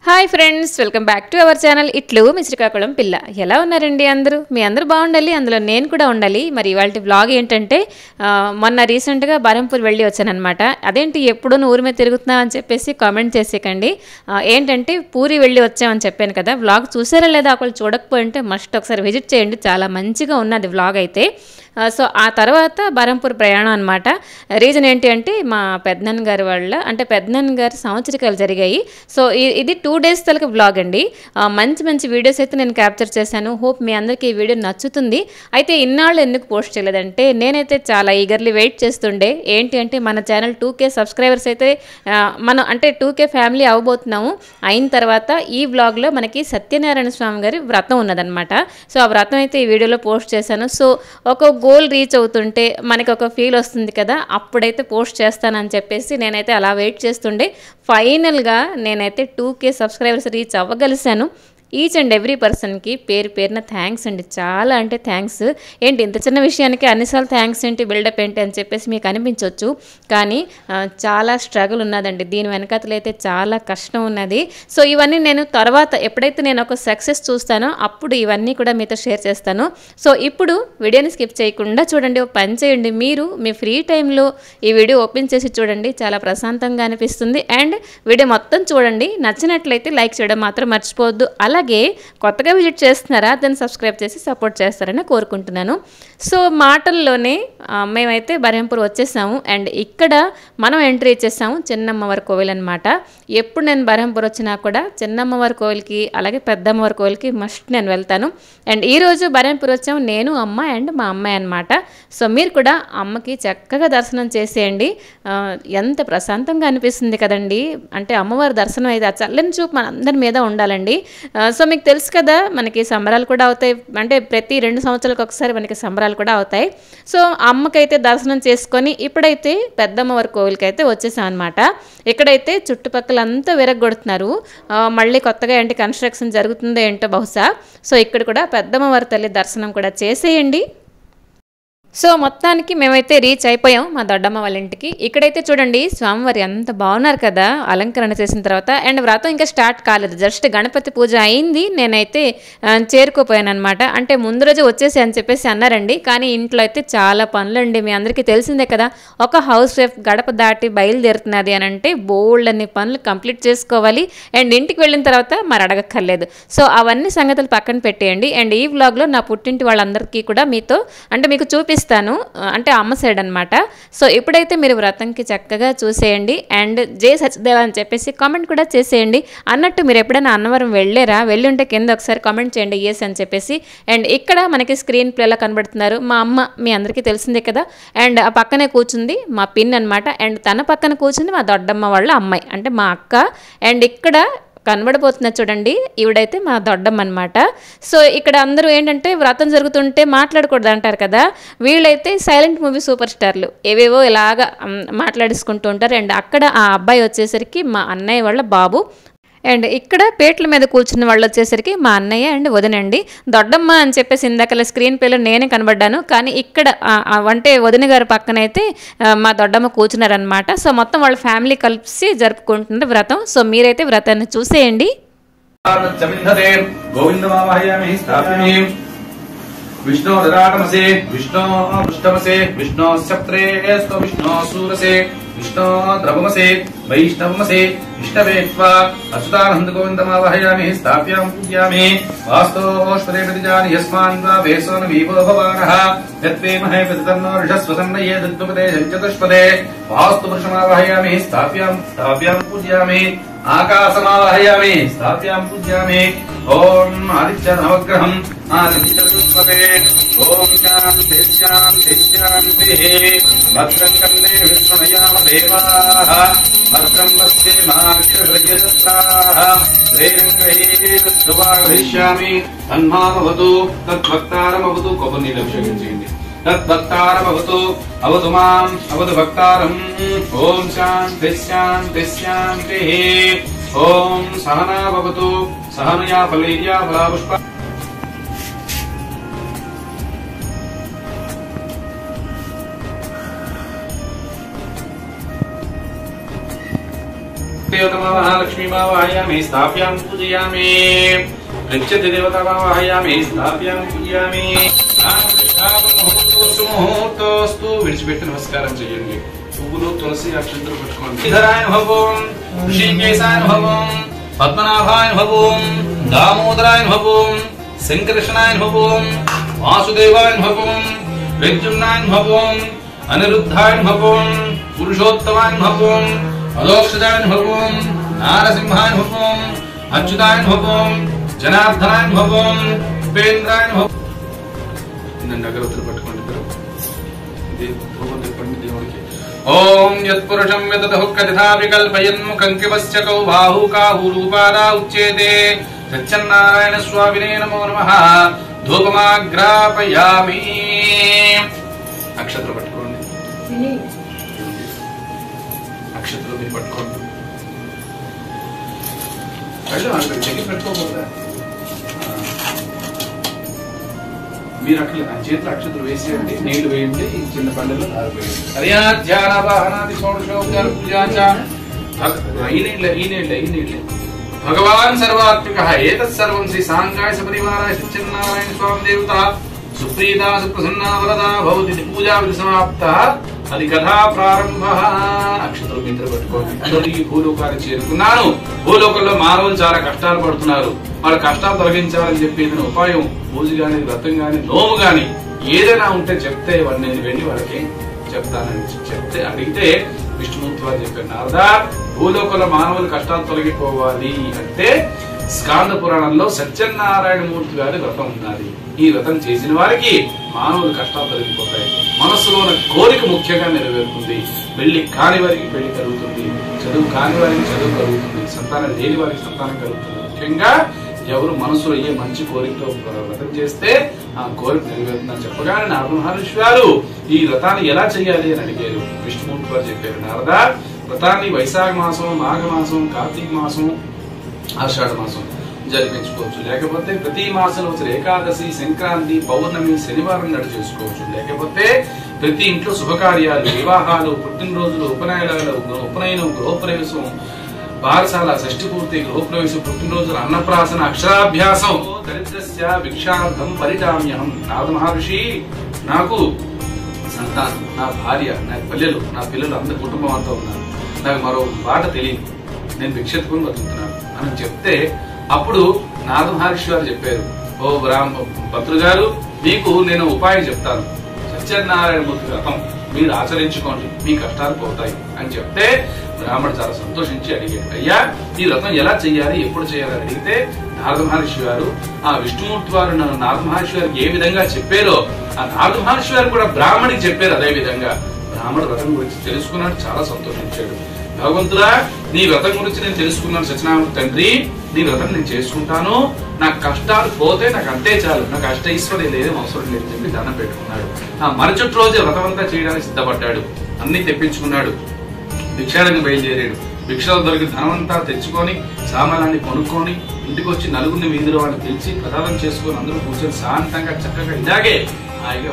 Hi friends, welcome back to our channel. ఇట్లు మీ శ్రీకాకుళం పిల్ల. ఎలా ఉన్నారండి అందరూ? మీ అందరూ బాగుండాలి, అందులో నేను కూడా ఉండాలి. మరి ఇవాళ వ్లాగ్ ఏంటంటే, మొన్న రీసెంట్గా బరంపూర్ వెళ్ళి వచ్చానమాట. అదేంటి ఎప్పుడూ ఊరి మీద తిరుగుతున్నావు అని చెప్పేసి కామెంట్ చేసేకండి. ఏంటంటే పూరి వెళ్ళి వచ్చామని చెప్పాను కదా. వ్లాగ్ చూసారా లేదా? ఒకళ్ళు చూడకపోయి ఉంటే మస్ట్ ఒకసారి విజిట్ చేయండి, చాలా మంచిగా ఉన్నది వ్లాగ్ అయితే. సో ఆ తర్వాత బరంపూర్ ప్రయాణం అనమాట. రీజన్ ఏంటి అంటే, మా పెద్దనాన్న గారి వాళ్ళ అంటే పెద్దనాన్న గారి సంవత్సరికాలు జరిగాయి. సో ఇది 2 days తలకి వ్లాగ్ అండి. మంచి మంచి వీడియోస్ అయితే నేను క్యాప్చర్ చేశాను. హోప్ మీ అందరికీ ఈ వీడియో నచ్చుతుంది. అయితే ఇన్నాళ్ళు ఎందుకు పోస్ట్ చేయలేదంటే, నేనైతే చాలా ఈగర్లీ వెయిట్ చేస్తుండే. ఏంటి అంటే, మన ఛానల్ 2K సబ్స్క్రైబర్స్ అయితే మనం అంటే 2K ఫ్యామిలీ అవ్వబోతున్నాము. అయిన తర్వాత ఈ వ్లాగ్లో మనకి సత్యనారాయణ స్వామి గారి వ్రతం ఉన్నదనమాట. సో ఆ వ్రతం అయితే ఈ వీడియోలో పోస్ట్ చేశాను. సో ఒక గోల్ రీచ్ అవుతుంటే మనకి ఒక ఫీల్ వస్తుంది కదా, అప్పుడైతే పోస్ట్ చేస్తానని చెప్పేసి నేనైతే అలా వెయిట్ చేస్తుండే. ఫైనల్గా నేనైతే 2K సబ్స్క్రైబర్స్ రీచ్ అవ్వగలిసాను. ఈచ్ అండ్ ఎవ్రీ పర్సన్కి పేరు పేరున థ్యాంక్స్ అండి, చాలా అంటే థ్యాంక్స్. ఏంటి ఇంత చిన్న విషయానికి అన్నిసార్లు థ్యాంక్స్ ఏంటి, బిల్డప్ ఏంటి అని చెప్పేసి మీకు అనిపించవచ్చు. కానీ చాలా స్ట్రగుల్ ఉన్నదండి, దీని వెనకాతలైతే చాలా కష్టం ఉన్నది. సో ఇవన్నీ నేను తర్వాత ఎప్పుడైతే నేను ఒక సక్సెస్ చూస్తానో అప్పుడు ఇవన్నీ కూడా మీతో షేర్ చేస్తాను. సో ఇప్పుడు వీడియోని స్కిప్ చేయకుండా చూడండి. ఒక పని చేయండి, మీరు మీ ఫ్రీ టైంలో ఈ వీడియో ఓపెన్ చేసి చూడండి, చాలా ప్రశాంతంగా అనిపిస్తుంది. అండ్ వీడియో మొత్తం చూడండి, నచ్చినట్లయితే లైక్ చేయడం మాత్రం మర్చిపోవద్దు. అలాగే కొత్తగా విజిట్ చేస్తున్నారా, దాన్ని సబ్స్క్రైబ్ చేసి సపోర్ట్ చేస్తారని కోరుకుంటున్నాను. సో మాటల్లోనే మేమైతే బరంపూర్ వచ్చేసాము. అండ్ ఇక్కడ మనం ఎంట్రీ ఇచ్చేసాము చిన్నమ్మవారి కోవిల్ అనమాట. ఎప్పుడు నేను బరంపూర్ వచ్చినా కూడా చిన్నమ్మవారి కోవిల్కి అలాగే పెద్దమ్మవారి కోవిల్కి మస్ట్ నేను వెళ్తాను. అండ్ ఈరోజు బరంపూర్ వచ్చాము నేను, అమ్మ అండ్ మా అమ్మాయి అనమాట. సో మీరు కూడా అమ్మకి చక్కగా దర్శనం చేసేయండి. ఎంత ప్రశాంతంగా అనిపిస్తుంది కదండి. అంటే అమ్మవారి దర్శనం అయితే ఆ చల్లని చూపు మన అందరి మీద ఉండాలండి. సో మీకు తెలుసు కదా, మనకి సంబరాలు కూడా అవుతాయి. అంటే ప్రతి 2 సంవత్సరాలకు ఒకసారి మనకి సంబరాలు కూడా అవుతాయి. సో అమ్మకైతే దర్శనం చేసుకొని ఇప్పుడైతే పెద్దమ్మవారి కోవిల్కి అయితే వచ్చేసాం అనమాట. ఇక్కడైతే చుట్టుపక్కల అంతా విరగొడుతున్నారు. మళ్ళీ కొత్తగా ఏంటి కన్స్ట్రక్షన్ జరుగుతుందో ఏంటో బహుశా. సో ఇక్కడ కూడా పెద్దమ్మవారి తల్లి దర్శనం కూడా చేసేయండి. సో మొత్తానికి మేమైతే రీచ్ అయిపోయాం మా దొడ్డమ్మ వాళ్ళ ఇంటికి. ఇక్కడైతే చూడండి స్వామివారి ఎంత బాగున్నారు కదా అలంకరణ చేసిన తర్వాత. అండ్ వ్రతం ఇంకా స్టార్ట్ కాలేదు, జస్ట్ గణపతి పూజ అయింది, నేనైతే చేరుకోపోయాను అనమాట. అంటే ముందు రోజు వచ్చేసి అని చెప్పేసి అన్నారండి. కానీ ఇంట్లో అయితే చాలా పనులండి, మీ అందరికీ తెలిసిందే కదా. ఒక హౌస్ వైఫ్ గడప దాటి బయలుదేరుతున్నది అని అంటే బోల్డ్ అన్ని పనులు కంప్లీట్ చేసుకోవాలి. అండ్ ఇంటికి వెళ్ళిన తర్వాత మరి అడగక్కర్లేదు. సో అవన్నీ సంగతులు పక్కన పెట్టేయండి. అండ్ ఈ వ్లాగ్లో నా పుట్టింటి వాళ్ళందరికీ కూడా మీతో అంటే మీకు చూపిస్తాను, అంటే అమ్మ సైడ్ అనమాట. సో ఇప్పుడైతే మీరు వ్రతంకి చక్కగా చూసేయండి. అండ్ జై సత్యదేవ అని చెప్పేసి కామెంట్ కూడా చేసేయండి. అన్నట్టు మీరు ఎప్పుడైనా అన్నవరం వెళ్ళారా, వెళ్ళి ఉంటే కింద ఒకసారి కామెంట్ చేయండి ఎస్ అని చెప్పేసి. అండ్ ఇక్కడ మనకి స్క్రీన్ ప్లేలో కనబడుతున్నారు మా అమ్మ, మీ అందరికీ తెలిసిందే కదా. అండ్ ఆ పక్కనే కూర్చుంది మా పిన్ అనమాట. అండ్ తన పక్కన కూర్చుంది మా దొడ్డమ్మ వాళ్ళ అమ్మాయి అంటే మా అక్క. అండ్ ఇక్కడ కనబడిపోతున్నా చూడండి, ఈవిడైతే మా దొడ్డమ్మ అనమాట. సో ఇక్కడ అందరూ ఏంటంటే వ్రతం జరుగుతుంటే మాట్లాడకూడదు అంటారు కదా, వీళ్ళైతే సైలెంట్ మూవీ సూపర్ స్టార్లు ఏవేవో ఇలాగా మాట్లాడేసుకుంటూ ఉంటారు. అండ్ అక్కడ ఆ అబ్బాయి వచ్చేసరికి మా అన్నయ్య వాళ్ళ బాబు. అండ్ ఇక్కడ పేట్ల మీద కూర్చున్న వాళ్ళు వచ్చేసరికి మా అన్నయ్య అండ్ వదినండి. దొడ్డమ్మ అని చెప్పేసి ఇందాకలా స్క్రీన్ ప్లేలో నేనే కనబడ్డాను, కానీ ఇక్కడ అంటే వదిన గారి పక్కనైతే మా దొడ్డమ్మ కూర్చున్నారనమాట. సో మొత్తం వాళ్ళ ఫ్యామిలీ కలిసి జరుపుకుంటున్నారు వ్రతం. సో మీరైతే వ్రతాన్ని చూసేయండి. विष्णो ददातमसे विष्णो पृष्ठमसे विष्णो सप्त्रे विष्णो सूरसे विष्णो द्रवमसे वैष्णवमसे इष्टवेत्वा अच्युतानंद गोविन्दमावाहयामि स्थाप्यां पूजयामि वास्तोष्पदे प्रतिजानि यस्मान् वा वेसो न वीवो भवानः यत्वेमहे प्रतितन्नो ऋषस्वतन्नये दत्तुपदे चतुष्पदे वास्तु पुरुषमावाहयामि स्थाप्यां पूजयामि आकाशमावाहयामि स्थाप्यां पूजयामि ओम आदित्य नवग्रहम् आदित्यपदे ओम शान्ति शान्ति शान्तिः भद्रं कर्णे विष्णुयाम देवाः भद्रं पश्येमाक्षभृजत्राः श्रीरङ्गैर्दुवागमिष्यामि तन्मामवतु तद्भक्तारमवतु कोपनीलभिषेकञ्चेयन्ति तद्भक्तारमवतु अवतु माम् अवतु भक्तारम् ओम शान्ति शान्ति शान्तिः ओम सहना भवतु सहनया फलैर्या फलापुष्पा देवतावाहयामि स्थाप्यां पूजयामि गच्छति देवतावाहयामि स्थाप्यां पूजयामि मुहूर्तोस्तु विడిచిపెట్టి నమస్కారం చేయండి పువ్వులు తులసి అక్షంతలు పెట్టుకోండి శ్రీధరాయనుభవం ఋషికేశాయనుభవం పద్మనాభాయనుభవం దామోదరాయనుభవం శంకరకృష్ణాయనుభవం వాసుదేవాయనుభవం ప్రద్యుమ్నాయనుభవం అనిరుద్ధాయనుభవం పురుషోత్తమాయనుభవం అదోక్షదాయనుభవం నారసింహాయనుభవం అచ్యుతాయనుభవం జనార్దనాయనుభవం ఉపేంద్రాయనుభవం అగరత్తులు పట్టుకోండి దేవుడికి ఓం యత్పురుషం యతదహుక్కథా వికల్పయన్ ముఖం కివస్య కౌ బాహు కాహు రూపాదా ఉచ్యేతే సత్యనారాయణ స్వామినే నమో నమః ధూపమాగ్రాపయామి నక్షత్రం పట్టుకోండి నక్షత్రం మీరు పట్టుకోండి పెట్టుకోకూడదా మీరు అట్లా చేతులు అక్షతలు వేసేయండి నీళ్లు వేయండి ఈ చిన్న పల్లెల్లో భగవాన్ సర్వాత్మిక ఏతత్సర్వం శ్రీ సాంగాయ సపరివారాయ సత్యనారాయణ స్వామి దేవత సుప్రీతా సుప్రసన్నా వరదా భవతి పూజా విధి సమాప్త అది కథా ప్రారంభ. నక్షత్రం మిత్ర పెట్టుకోండి. ఈ భూలోకాన్ని చేరుకున్నాను. భూలోకంలో మానవులు చాలా కష్టాలు పడుతున్నారు. వాళ్ళ కష్టాలు తొలగించాలని చెప్పి ఏదైనా ఉపాయం పూజ గాని వ్రతం గాని నోము గాని ఏదైనా ఉంటే చెప్తే నేను వెళ్ళి వాళ్ళకి చెప్తానని చెప్తే అడిగితే విష్ణుమూర్తి వారు చెప్పారు, నారదా భూలోకంలో మానవులు కష్టాలు తొలగిపోవాలి అంటే స్కాంద పురాణంలో సత్యనారాయణ మూర్తి గారి వ్రతం ఉన్నది. ఈ వ్రతం చేసిన వారికి మానవులు కష్టాలు తొలగిపోతాయి. మనస్సులో ఉన్న కోరిక ముఖ్యంగా నెరవేరుతుంది. పెళ్లి కాని వారికి పెళ్లి కలుగుతుంది. చదువు కాని వారికి చదువు కలుగుతుంది. సంతానం లేని వారికి సంతానం కలుగుతుంది. ముఖ్యంగా ఎవరు మనసులో ఏ మంచి కోరికతో వ్రతం చేస్తే ఆ కోరిక నెరవేరుతుందని చెప్పగానే నారద మహర్షి గారు ఈ వ్రతాన్ని ఎలా చేయాలి అని అడిగారు. విష్ణుమూర్తి వారు చెప్పారు, నారదా వ్రతాన్ని వైశాఖ మాసం, మాఘ మాసం, కార్తీక మాసం, ఆషాఢ మాసం జరిపించుకోవచ్చు. లేకపోతే ప్రతి మాసంలో వచ్చే ఏకాదశి, సంక్రాంతి, పౌర్ణమి, శనివారం నాడు చేసుకోవచ్చు. లేకపోతే ప్రతి ఇంట్లో శుభకార్యాలు, వివాహాలు, పుట్టినరోజులు, ఉపనయనం, గృహప్రవేశం, బారసాల, షష్ఠి పూర్తి, గృహప్రవేశం, పుట్టినరోజులు, అన్నప్రాసన, అక్షరాభ్యాసం, దరిద్రస్య భిక్షార్థం పరిటామ్యహం. నారద మహర్షి నాకు సంతానం, నా భార్య, నా పిల్లలు అందరి కుటుంబం అంతా ఉన్నారు. నాకు మరో మాట తెలియదు. నేను భిక్షెత్తుకుని బతుకుతున్నాను అని చెప్తే అప్పుడు నారద మహర్షి గారు చెప్పారు, ఓ భద్రు గారు మీకు నేను ఉపాయం చెప్తాను. సత్యనారాయణ మూర్తి వ్రతం మీరు ఆచరించుకోండి, మీ కష్టాలు పోతాయి అని చెప్తే బ్రాహ్మణుడు చాలా సంతోషించి అడిగాడు, అయ్యా ఈ వ్రతం ఎలా చేయాలి, ఎప్పుడు చేయాలని అడిగితే నారద మహర్షి గారు ఆ విష్ణుమూర్తి వారు నారద మహర్షి గారికి ఏ విధంగా చెప్పారో ఆ నారద మహర్షి గారు కూడా బ్రాహ్మణికి చెప్పారు. అదే విధంగా బ్రాహ్మణుడు వ్రతం గురించి తెలుసుకున్నాడు, చాలా సంతోషించాడు. భగవంతుడా నీ వ్రతం గురించి నేను తెలుసుకున్నాను సత్యనారాయణ తండ్రి, నీ వ్రతం నేను చేసుకుంటాను, నాకు కష్టాలు పోతే నాకు అంతే చాలు, నాకు అష్టైశ్వర్యం లేదు అవసరం లేదు చెప్పి దండం పెట్టుకున్నాడు. ఆ మరుసటి రోజే వ్రతం అంతా చేయడానికి సిద్ధపడ్డాడు. అన్ని తెప్పించుకున్నాడు. భిక్షాటనకు బయలుదేరాడు. భిక్షలో దొరికి ధనమంతా తెచ్చుకొని సామాన్లన్నీ కొనుక్కొని ఇంటికి వచ్చి నలుగురిని వీధిలో వాళ్ళని పిలిచి ప్రసాదం చేసుకుని అందరూ కూర్చొని శాంతంగా చక్కగా ఇలాగే హాయిగా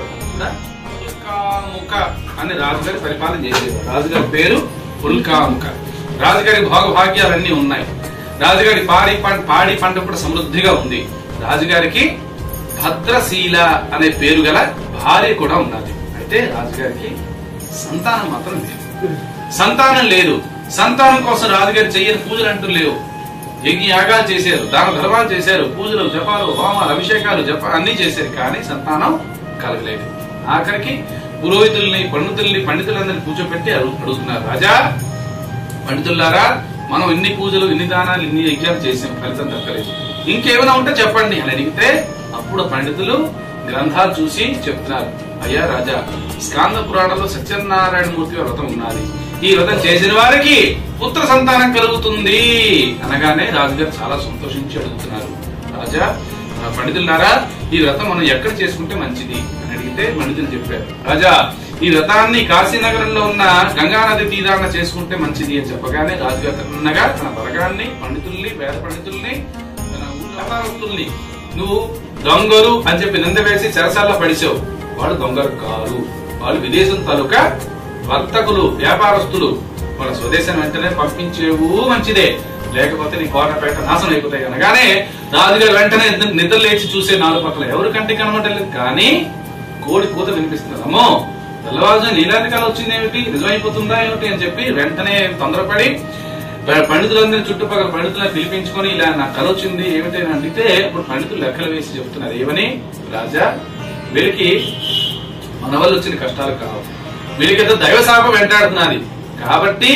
పుల్కాముఖ అని రాజుగారి పరిపాలన చేసేవారు. రాజుగారి పేరు పుల్కాముఖ. రాజుగారి భోగభాగ్యాలన్నీ ఉన్నాయి. రాజుగారి పాడి పంట కూడా సమృద్ధిగా ఉంది. రాజుగారికి భద్రశీల అనే పేరు గల భార్య కూడా ఉన్నది. అయితే రాజుగారికి సంతానం మాత్రం లేదు. సంతానం లేదు. సంతానం కోసం రాజుగారి చెయ్యని పూజలు అంటూ లేవు. యజ్ఞ యాగాలు చేశారు, దాన ధర్మాలు చేశారు, పూజలు, జపాలు, హోమాలు, అభిషేకాలు అన్ని చేశారు, కానీ సంతానం కలగలేదు. ఆఖరికి పురోహితుల్ని, పండితులందరినీ కూర్చోబెట్టి అడుగుతున్నారు, రాజా పండితులారా మనం ఇన్ని పూజలు, ఇన్ని దానాలు, ఇన్ని యజ్ఞాలు చేసాం, ఫలితం దక్కలేదు, ఇంకేమైనా ఉంటే చెప్పండి అని అడిగితే అప్పుడు పండితులు గ్రంథాలు చూసి చెప్తున్నారు, అయ్యా రాజా స్కాంద పురాణంలో సత్యనారాయణ మూర్తి వ్రతం ఉన్నది. ఈ వ్రతం చేసిన వారికి పుత్ర సంతానం కలుగుతుంది అనగానే రాజుగారు చాలా సంతోషించి అడుగుతున్నారు, రాజా పండితులారా ఈ వ్రతం మనం ఎక్కడ చేసుకుంటే మంచిది అని అడిగితే పండితులు చెప్పారు, రాజా ఈ వ్రతాన్ని కాశీనగరంలో ఉన్న గంగానది తీరాన చేసుకుంటే మంచిది అని చెప్పగానే రాజుగారు తన్నగా తన బలగాన్ని, పండితుల్ని, వేద పండితుల్ని, తన వ్యాపారస్తుల్ని నువ్వు దొంగలు అని చెప్పి నింద వేసి చెరసాల్లో పడిచావు. వాడు దొంగలు కాదు, వాళ్ళు విదేశం తాలూకా వర్తకులు, వ్యాపారస్తులు, వాళ్ళ స్వదేశాన్ని వెంటనే పంపించేవు మంచిదే, లేకపోతే నీ కోటపేట నాశనం అయిపోతాయి అనగానే రాజుగారు వెంటనే నిద్ర లేచి చూసే 4 పక్కల ఎవరి కంటికి కనబడలేదు, కానీ కోడి కూత వినిపిస్తున్నారు. అమ్మో తెల్లవారుజామున నీలాంటి కళ వచ్చింది ఏమిటి, నిజమైపోతుందా ఏమిటి అని చెప్పి వెంటనే తొందరపడి పండితులందరినీ చుట్టుపక్కల పండితులను పిలిపించుకొని ఇలా నాకు కళ వచ్చింది ఏమిటి అని అడిగితే అప్పుడు పండితులు లెక్కలు వేసి చెప్తున్నారు, ఏమని, రాజా వీరికి మన వల్ల వచ్చిన కష్టాలు కావు, వీళ్ళకి ఏదో దైవశాపం వెంటాడుతున్నది కాబట్టి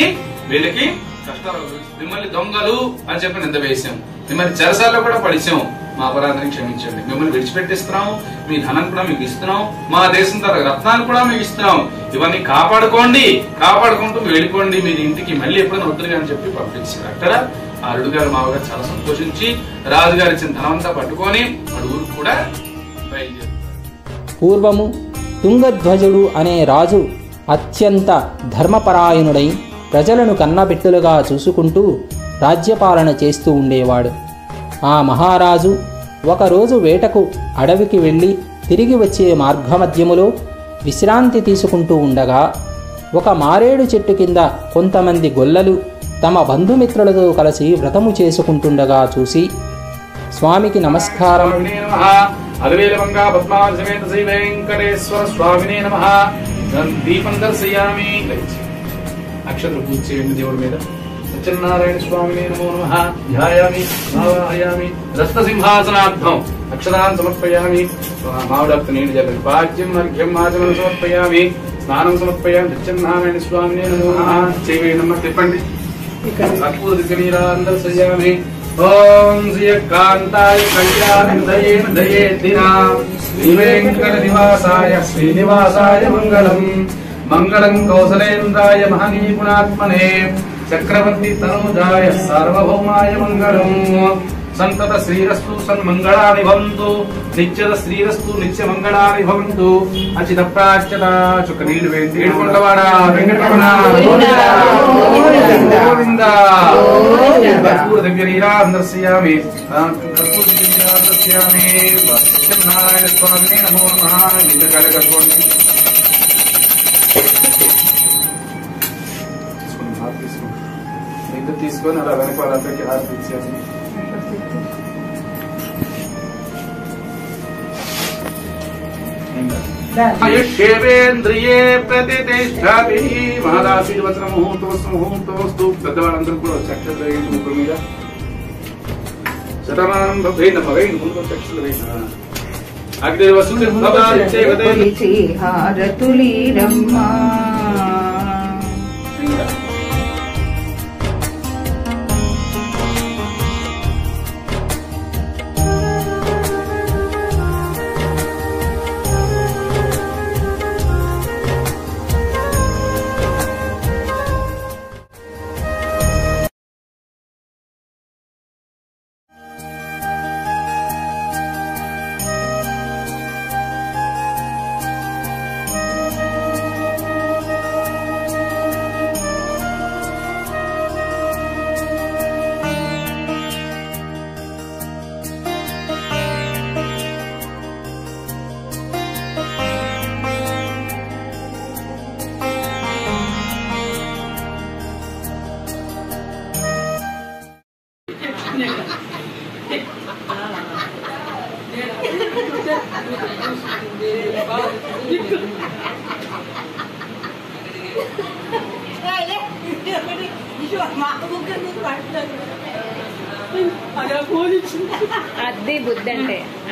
వీళ్ళకి కష్టాలు, మిమ్మల్ని దొంగలు అని చెప్పి నింద వేశాం, మిమ్మల్ని చెరసాల్లో కూడా పడిచాం, మా అపరాధాన్ని క్షమించండి, మిమ్మల్ని విడిచిపెట్టిస్తున్నాం, మీ ధనం కూడా మీకు ఇస్తున్నాం, మా దేశం తర రత్నాలు కూడా మీకు ఇస్తున్నాం, ఇవన్నీ కాపాడుకోండి, కాపాడుకుంటూ వెళ్ళిపోండి మీరు ఇంటికి, మళ్ళీ ఎప్పుడైనా వద్దురుగా అని చెప్పి పంపించారు. అక్కడ ఆ అల్లుడు గారు మావగారు చాలా సంతోషించి రాజుగారి ఇచ్చిన ధనమంతా పట్టుకొని అడుగురు కూడా బయలుదేరు. పూర్వము తుంగధ్వజుడు అనే రాజు అత్యంత ధర్మపరాయణుడై ప్రజలను కన్నబిట్టులుగా చూసుకుంటూ రాజ్యపాలన చేస్తూ ఉండేవాడు. ఆ మహారాజు ఒకరోజు వేటకు అడవికి వెళ్ళి తిరిగి వచ్చే మార్గమధ్యములో విశ్రాంతి తీసుకుంటూ ఉండగా ఒక మారేడు చెట్టు కింద కొంతమంది గొల్లలు తమ బంధుమిత్రులతో కలిసి వ్రతము చేసుకుంటుండగా చూసి, స్వామికి నమస్కారం, అలవేలమంగా పద్మావతి సమేత శ్రీ వెంకటేశ్వర స్వామినే నమః, దీపం దర్శయామి, అక్షతలు పూజ చేయండి దేవుడి మీద, సత్యనారాయణ స్వామినే నమో నమః, ధ్యాయామి భావయామి, రత్నసింహాసనార్థం అక్షరాన్ని సమర్పయామి, మావిడాకు నీళ్ళు జల్లండి, పాద్యం అర్ఘ్యం ఆచమనం సమర్పయామి, స్నానం సమర్పయామి, సత్యనారాయణ స్వామినే నమో నమః, చేయండి తిప్పండి, కర్పూర దిగ్గనీరాన్ని దర్శయామి. ఓం శ్రీకాంతాయ కళ్యాణేన దయేదినా శ్రీవేంకట నివాసాయ శ్రీనివాసాయ మంగళం, మంగళం కౌసలేంద్రాయ మహనీగుణాత్మనే చక్రవర్తి తనూజాయ సార్వభౌమాయ మంగళం. సంతత శ్రీరస్తు సన్మంగళాని భవంతు, నిత్యద శ్రీరస్తు నిత్య మంగళాని భవంతు. అచిత ప్రాచ్యత చుక్క నీళ్లు వేయండి. ఏడుకొండవాడ వెంకటరమణ గోవింద. కర్పూర దగ్గరీరా అందర్శయామి, కర్పూర దగ్గరీరా అందర్శయామి. సత్యనారాయణ స్వామినే నమో నమః. నిజకాల కట్టుకోండి, నిద్ర తీసుకొని అలా వెనకాలందరికీ హారతి ఇచ్చేయండి. ఆయుష్యేంద్రియే ప్రతిష్టతి మహదాశీర్వచన ముహూర్తోస్తు. పెద్దవాళ్ళందరూ కూడా చక్షులు వేయండి ముగ్గురు మీద. శతమానం భవేన భవేన ముందు చక్షులు వేయన. అగ్ని వసుంధి హారతులీరమ్మా.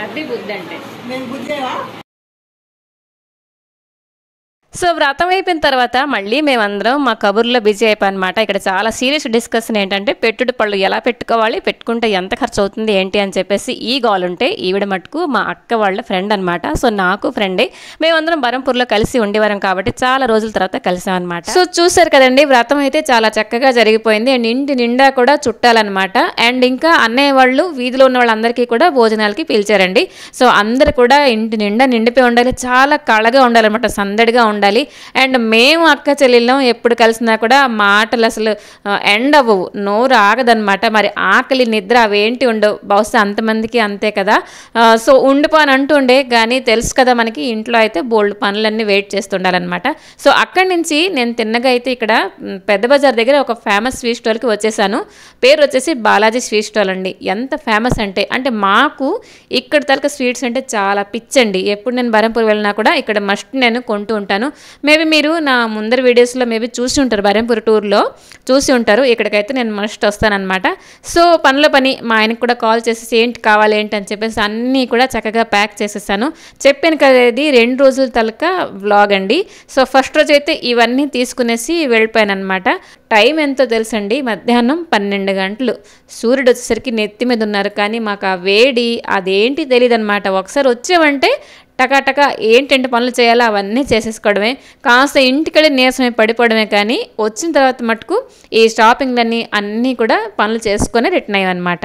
అది బుద్ధి అంటే సో వ్రతం అయిపోయిన తర్వాత మళ్ళీ మేమందరం మా కబుర్లో బిజీ అయిపోయి అనమాట. ఇక్కడ చాలా సీరియస్ డిస్కషన్ ఏంటంటే పెట్టుడు పళ్ళు ఎలా పెట్టుకోవాలి, పెట్టుకుంటే ఎంత ఖర్చు అవుతుంది ఏంటి అని చెప్పేసి ఈ గోల్ ఉంటే ఈవిడ మటుకు మా అక్క వాళ్ళ ఫ్రెండ్ అనమాట. సో నాకు ఫ్రెండే, మేమందరం బరంపూర్లో కలిసి ఉండేవారం కాబట్టి చాలా రోజుల తర్వాత కలిసామన్నమాట. సో చూసారు కదండి, వ్రతం అయితే చాలా చక్కగా జరిగిపోయింది. అండ్ ఇంటి నిండా కూడా చుట్టాలన్నమాట. అండ్ ఇంకా అన్నయ్య వాళ్ళు వీధిలో ఉన్న వాళ్ళందరికీ కూడా భోజనాలకి పిలిచారండి. సో అందరు కూడా ఇంటి నిండా నిండిపోయి ఉండాలి, చాలా కళగా ఉండాలన్నమాట, సందడిగా ఉండాలి. ఉండాలి. అండ్ మేము అక్క చెల్లెళ్ళం ఎప్పుడు కలిసినా కూడా మాటలు అసలు ఎండ్ అవ్వవు, నోరు ఆగదనమాట. మరి ఆకలి నిద్ర అవేంటి ఉండవు, బహుశా అంతమందికి అంతే కదా. సో ఉండిపోని అంటుండే, కానీ తెలుసు కదా మనకి ఇంట్లో అయితే బోల్డ్ పనులన్నీ వెయిట్ చేస్తుండాలన్నమాట. సో అక్కడి నుంచి నేను తిన్నగా అయితే ఇక్కడ పెద్ద బజార్ దగ్గర ఒక ఫేమస్ స్వీట్ స్టాల్కి వచ్చేసాను. పేరు వచ్చేసి బాలాజీ స్వీట్ స్టాల్ అండి. ఎంత ఫేమస్ అంటే మాకు ఇక్కడ తలక స్వీట్స్ అంటే చాలా పిచ్చండి. ఎప్పుడు నేను బరంపూర్ వెళ్ళినా కూడా ఇక్కడ మస్ట్ నేను కొంటూ ఉంటాను. మేబీ మీరు నా ముందర వీడియోస్లో మేబీ చూసి ఉంటారు, బరంపూర్ టూర్లో చూసి ఉంటారు. ఇక్కడికైతే నేను మస్ట్ వస్తానన్నమాట. సో పనిలో పని మా ఆయనకు కూడా కాల్ చేసేసి ఏంటి కావాలి ఏంటి అని చెప్పేసి అన్నీ కూడా చక్కగా ప్యాక్ చేసేసాను. చెప్పాను కదా ఇది 2 రోజుల తలక వ్లాగ్ అండి. సో ఫస్ట్ రోజు అయితే ఇవన్నీ తీసుకునేసి వెళ్ళిపోయాను అనమాట. టైం ఎంతో తెలుసండి, మధ్యాహ్నం 12 గంటలు. సూర్యుడు వచ్చేసరికి నెత్తి మీద ఉన్నారు, కానీ మాకు ఆ వేడి అదేంటి తెలియదు అనమాట. ఒకసారి వచ్చామంటే టకాటక ఏంటంటే పనులు చేయాలో అవన్నీ చేసేసుకోవడమే, కాస్త ఇంటికెళ్ళి నీరసమై పడిపోవడమే. కానీ వచ్చిన తర్వాత మటుకు ఈ షాపింగ్లన్నీ అన్నీ కూడా పనులు చేసుకొని రిటర్న్ అయ్యామన్నమాట.